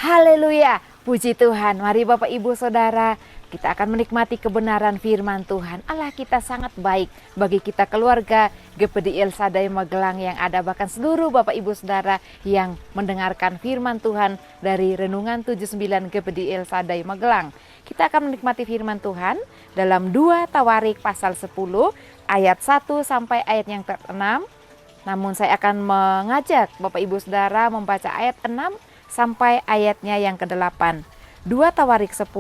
Haleluya, puji Tuhan. Mari Bapak Ibu Saudara, kita akan menikmati kebenaran firman Tuhan. Allah kita sangat baik bagi kita keluarga GPD El Shaddai Magelang yang ada, bahkan seluruh Bapak Ibu Saudara yang mendengarkan firman Tuhan dari Renungan 79 GPD El Shaddai Magelang. Kita akan menikmati firman Tuhan dalam 2 Tawarik pasal 10 ayat 1 sampai ayat yang ke-6. Namun saya akan mengajak Bapak Ibu Saudara membaca ayat 6 sampai ayatnya yang ke-8. 2 Tawarik 10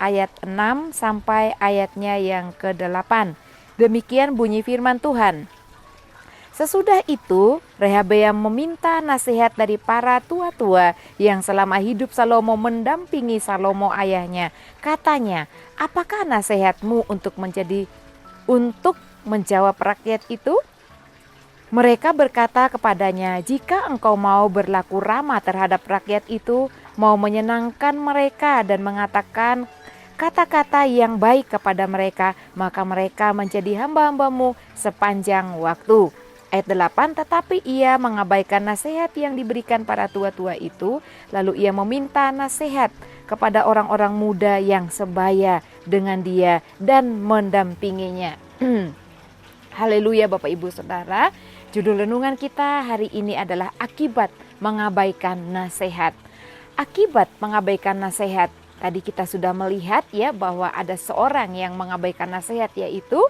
ayat 6 sampai ayatnya yang ke-8. Demikian bunyi firman Tuhan. Sesudah itu Rehabeam meminta nasihat dari para tua-tua yang selama hidup Salomo mendampingi Salomo ayahnya. Katanya, apakah nasihatmu untuk menjawab rakyat itu? Mereka berkata kepadanya, jika engkau mau berlaku ramah terhadap rakyat itu, mau menyenangkan mereka dan mengatakan kata-kata yang baik kepada mereka, maka mereka menjadi hamba-hambamu sepanjang waktu. Ayat 8, tetapi ia mengabaikan nasihat yang diberikan para tua-tua itu, lalu ia meminta nasihat kepada orang-orang muda yang sebaya dengan dia dan mendampinginya. Haleluya Bapak Ibu Saudara. Judul renungan kita hari ini adalah akibat mengabaikan nasihat. Akibat mengabaikan nasihat. Tadi kita sudah melihat ya bahwa ada seorang yang mengabaikan nasihat, yaitu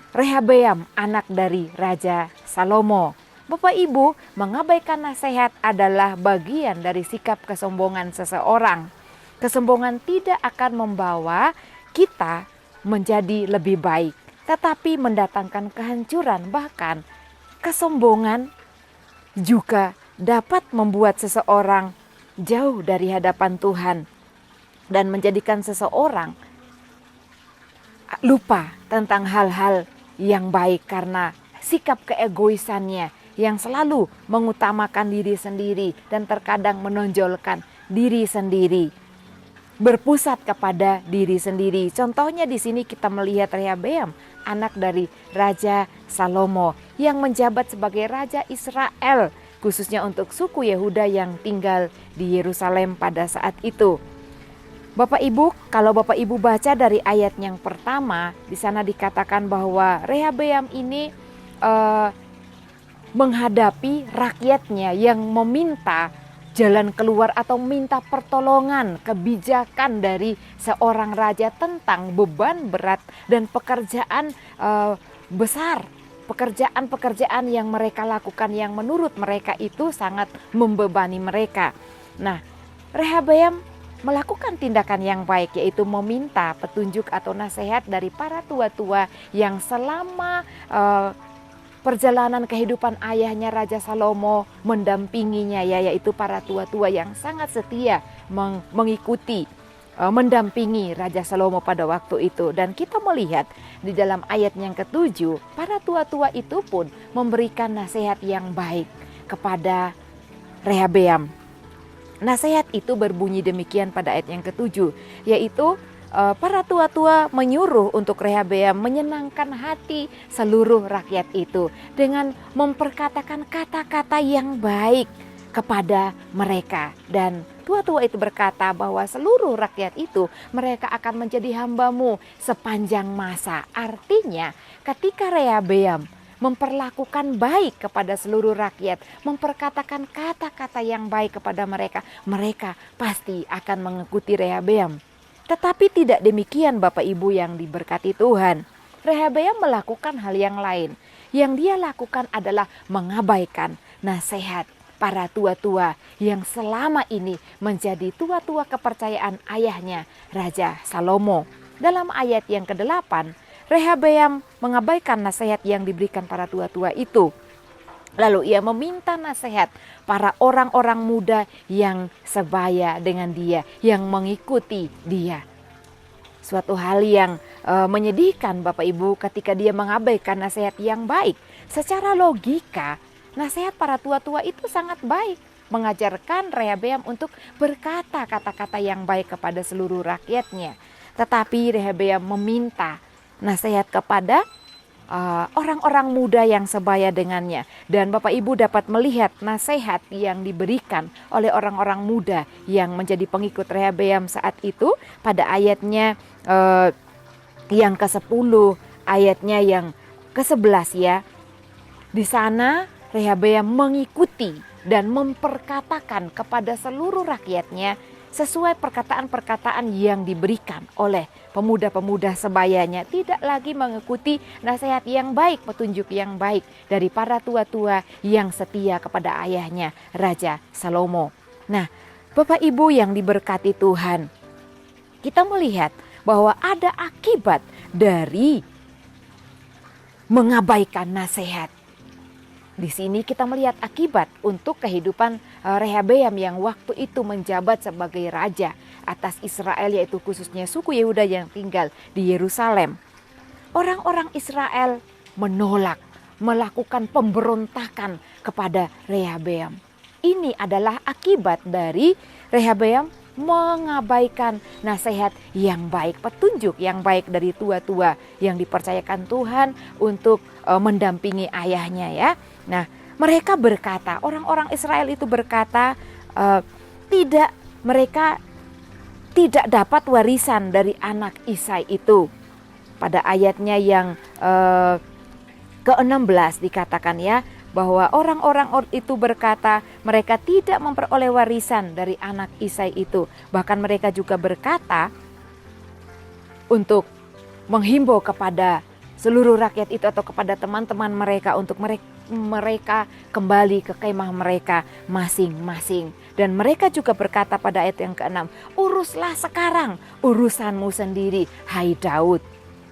Rehabeam, anak dari Raja Salomo. Bapak Ibu, mengabaikan nasihat adalah bagian dari sikap kesombongan seseorang. Kesombongan tidak akan membawa kita menjadi lebih baik, tetapi mendatangkan kehancuran. Bahkan kesombongan juga dapat membuat seseorang jauh dari hadapan Tuhan dan menjadikan seseorang lupa tentang hal-hal yang baik karena sikap keegoisannya yang selalu mengutamakan diri sendiri dan terkadang menonjolkan diri sendiri, berpusat kepada diri sendiri. Contohnya di sini kita melihat Rehabeam, anak dari Raja Salomo yang menjabat sebagai Raja Israel, khususnya untuk suku Yehuda yang tinggal di Yerusalem pada saat itu. Bapak Ibu, kalau Bapak Ibu baca dari ayat yang pertama, di sana dikatakan bahwa Rehabeam ini menghadapi rakyatnya yang meminta jalan keluar atau minta pertolongan kebijakan dari seorang raja tentang beban berat dan pekerjaan besar, pekerjaan-pekerjaan yang mereka lakukan yang menurut mereka itu sangat membebani mereka. Nah, Rehabeam melakukan tindakan yang baik, yaitu meminta petunjuk atau nasihat dari para tua-tua yang selama perjalanan kehidupan ayahnya Raja Salomo mendampinginya, yaitu para tua-tua yang sangat setia mengikuti, mendampingi Raja Salomo pada waktu itu. Dan kita melihat di dalam ayat yang ke-7, para tua-tua itu pun memberikan nasihat yang baik kepada Rehabeam. Nasihat itu berbunyi demikian pada ayat yang ke-7, yaitu para tua-tua menyuruh untuk Rehabeam menyenangkan hati seluruh rakyat itu dengan memperkatakan kata-kata yang baik kepada mereka. Dan tua-tua itu berkata bahwa seluruh rakyat itu mereka akan menjadi hambamu sepanjang masa. Artinya ketika Rehabeam memperlakukan baik kepada seluruh rakyat, memperkatakan kata-kata yang baik kepada mereka, mereka pasti akan mengikuti Rehabeam. Tetapi tidak demikian Bapak Ibu yang diberkati Tuhan. Rehabeam melakukan hal yang lain. Yang dia lakukan adalah mengabaikan nasihat para tua-tua yang selama ini menjadi tua-tua kepercayaan ayahnya Raja Salomo. Dalam ayat yang ke-8, Rehabeam mengabaikan nasihat yang diberikan para tua-tua itu. Lalu ia meminta nasihat para orang-orang muda yang sebaya dengan dia, yang mengikuti dia. Suatu hal yang menyedihkan Bapak Ibu ketika dia mengabaikan nasihat yang baik. Secara logika nasihat para tua-tua itu sangat baik, mengajarkan Rehabeam untuk berkata kata-kata yang baik kepada seluruh rakyatnya. Tetapi Rehabeam meminta nasihat kepada orang-orang muda yang sebaya dengannya. Dan Bapak Ibu dapat melihat nasihat yang diberikan oleh orang-orang muda yang menjadi pengikut Rehabeam saat itu pada ayatnya yang ke-10, ayatnya yang ke-11 ya. Di sana Rehabeam mengikuti dan memperkatakan kepada seluruh rakyatnya sesuai perkataan-perkataan yang diberikan oleh pemuda-pemuda sebayanya. Tidak lagi mengikuti nasihat yang baik, petunjuk yang baik dari para tua-tua yang setia kepada ayahnya, Raja Salomo. Nah, Bapak Ibu yang diberkati Tuhan, kita melihat bahwa ada akibat dari mengabaikan nasihat. Di sini kita melihat akibat untuk kehidupan Rehabeam yang waktu itu menjabat sebagai raja atas Israel, yaitu khususnya suku Yehuda yang tinggal di Yerusalem. Orang-orang Israel menolak, melakukan pemberontakan kepada Rehabeam. Ini adalah akibat dari Rehabeam mengabaikan nasihat yang baik, petunjuk yang baik dari tua-tua yang dipercayakan Tuhan untuk mendampingi ayahnya ya. Nah, mereka berkata, orang-orang Israel itu berkata, mereka tidak dapat warisan dari anak Isai itu. Pada ayatnya yang ke-16 dikatakan ya, bahwa orang-orang itu berkata mereka tidak memperoleh warisan dari anak Isai itu. Bahkan mereka juga berkata untuk menghimbau kepada seluruh rakyat itu atau kepada teman-teman mereka untuk mereka kembali ke kemah mereka masing-masing. Dan mereka juga berkata pada ayat yang ke-6, uruslah sekarang urusanmu sendiri, hai Daud.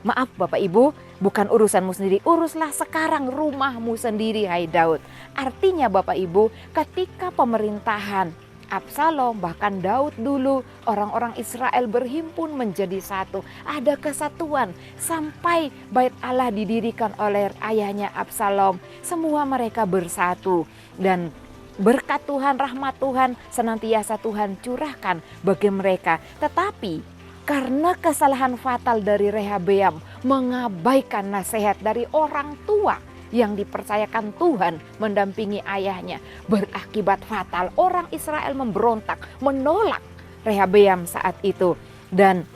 Maaf Bapak Ibu, bukan urusanmu sendiri, uruslah sekarang rumahmu sendiri, hai Daud. Artinya Bapak Ibu, ketika pemerintahan Absalom, bahkan Daud dulu, orang-orang Israel berhimpun menjadi satu. Ada kesatuan sampai bait Allah didirikan oleh ayahnya Absalom. Semua mereka bersatu dan berkat Tuhan, rahmat Tuhan senantiasa Tuhan curahkan bagi mereka. Tetapi karena kesalahan fatal dari Rehabeam mengabaikan nasihat dari orang tua yang dipercayakan Tuhan mendampingi ayahnya, berakibat fatal. Orang Israel memberontak, menolak Rehabeam saat itu. Dan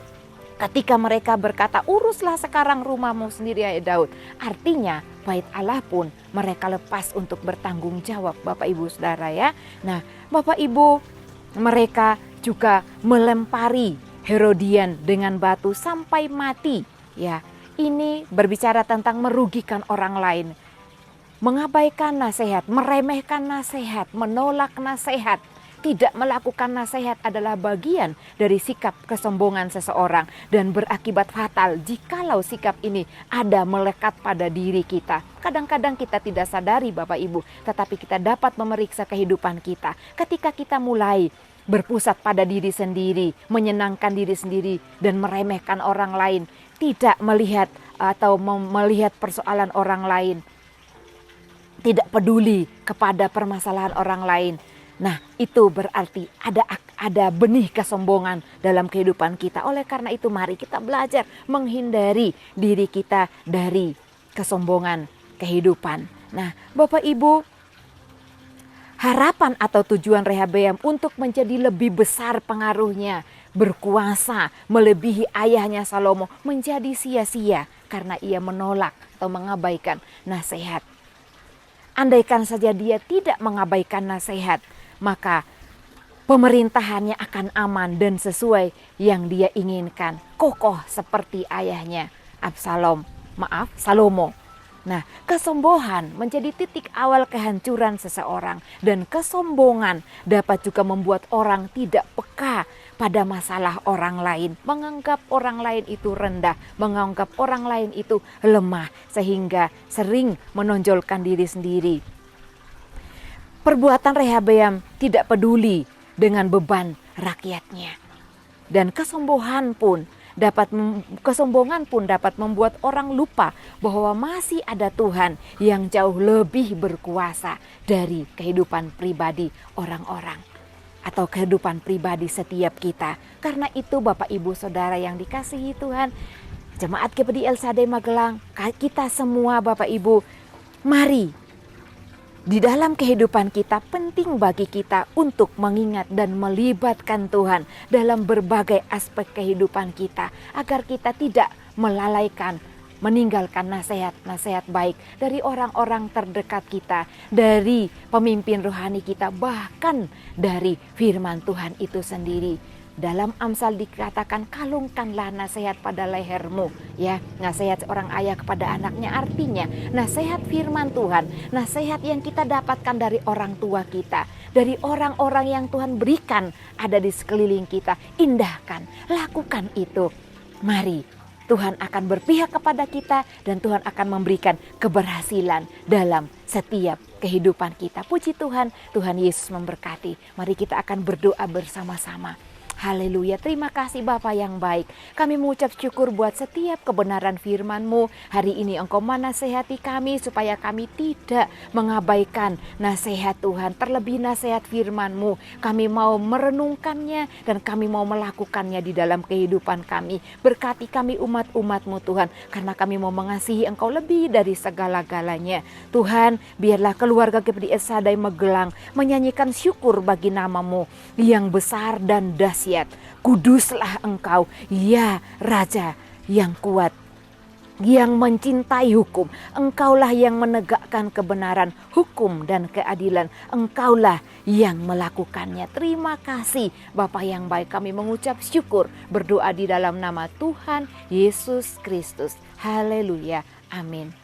ketika mereka berkata, uruslah sekarang rumahmu sendiri hai Daud. Artinya bait Allah pun mereka lepas untuk bertanggung jawab Bapak Ibu Saudara ya. Nah Bapak Ibu, mereka juga melempari Herodian dengan batu sampai mati ya. Ini berbicara tentang merugikan orang lain, mengabaikan nasihat, meremehkan nasihat, menolak nasihat, tidak melakukan nasihat adalah bagian dari sikap kesombongan seseorang dan berakibat fatal jikalau sikap ini ada melekat pada diri kita. Kadang-kadang kita tidak sadari Bapak Ibu, tetapi kita dapat memeriksa kehidupan kita ketika kita mulai berpusat pada diri sendiri, menyenangkan diri sendiri dan meremehkan orang lain, tidak melihat atau melihat persoalan orang lain, tidak peduli kepada permasalahan orang lain. Nah, itu berarti ada benih kesombongan dalam kehidupan kita. Oleh karena itu mari kita belajar menghindari diri kita dari kesombongan kehidupan. Nah, Bapak Ibu, harapan atau tujuan Rehabeam untuk menjadi lebih besar pengaruhnya, berkuasa melebihi ayahnya Salomo menjadi sia-sia karena ia menolak atau mengabaikan nasihat. Andaikan saja dia tidak mengabaikan nasihat, maka pemerintahannya akan aman dan sesuai yang dia inginkan, kokoh seperti ayahnya Salomo. Nah, kesombongan menjadi titik awal kehancuran seseorang, dan kesombongan dapat juga membuat orang tidak peka pada masalah orang lain, menganggap orang lain itu rendah, menganggap orang lain itu lemah, sehingga sering menonjolkan diri sendiri. Perbuatan Rehabeam tidak peduli dengan beban rakyatnya, dan kesombongan pun kesombongan pun dapat membuat orang lupa bahwa masih ada Tuhan yang jauh lebih berkuasa dari kehidupan pribadi orang-orang atau kehidupan pribadi setiap kita. Karena itu Bapak Ibu Saudara yang dikasihi Tuhan, Jemaat GPD El Shaddai Magelang, kita semua Bapak Ibu, mari di dalam kehidupan kita penting bagi kita untuk mengingat dan melibatkan Tuhan dalam berbagai aspek kehidupan kita, agar kita tidak melalaikan, meninggalkan nasihat-nasihat baik dari orang-orang terdekat kita, dari pemimpin rohani kita, bahkan dari firman Tuhan itu sendiri. Dalam Amsal dikatakan, kalungkanlah nasihat pada lehermu, ya, nasihat seorang ayah kepada anaknya, artinya nasihat firman Tuhan, nasihat yang kita dapatkan dari orang tua kita, dari orang-orang yang Tuhan berikan ada di sekeliling kita. Indahkan, lakukan itu. Mari, Tuhan akan berpihak kepada kita dan Tuhan akan memberikan keberhasilan dalam setiap kehidupan kita. Puji Tuhan, Tuhan Yesus memberkati. Mari kita akan berdoa bersama-sama. Haleluya, terima kasih Bapa yang baik. Kami mengucap syukur buat setiap kebenaran firman-Mu. Hari ini Engkau menasehati kami supaya kami tidak mengabaikan nasihat Tuhan. Terlebih nasihat firman-Mu. Kami mau merenungkannya dan kami mau melakukannya di dalam kehidupan kami. Berkati kami umat-umat-Mu Tuhan. Karena kami mau mengasihi Engkau lebih dari segala-galanya. Tuhan, biarlah keluarga GPD El Shaddai Magelang menyanyikan syukur bagi nama-Mu yang besar dan dahsyat. Kuduslah Engkau, ya Raja yang kuat, yang mencintai hukum. Engkaulah yang menegakkan kebenaran, hukum dan keadilan. Engkaulah yang melakukannya. Terima kasih Bapa yang baik. Kami mengucap syukur, berdoa di dalam nama Tuhan Yesus Kristus. Haleluya, amin.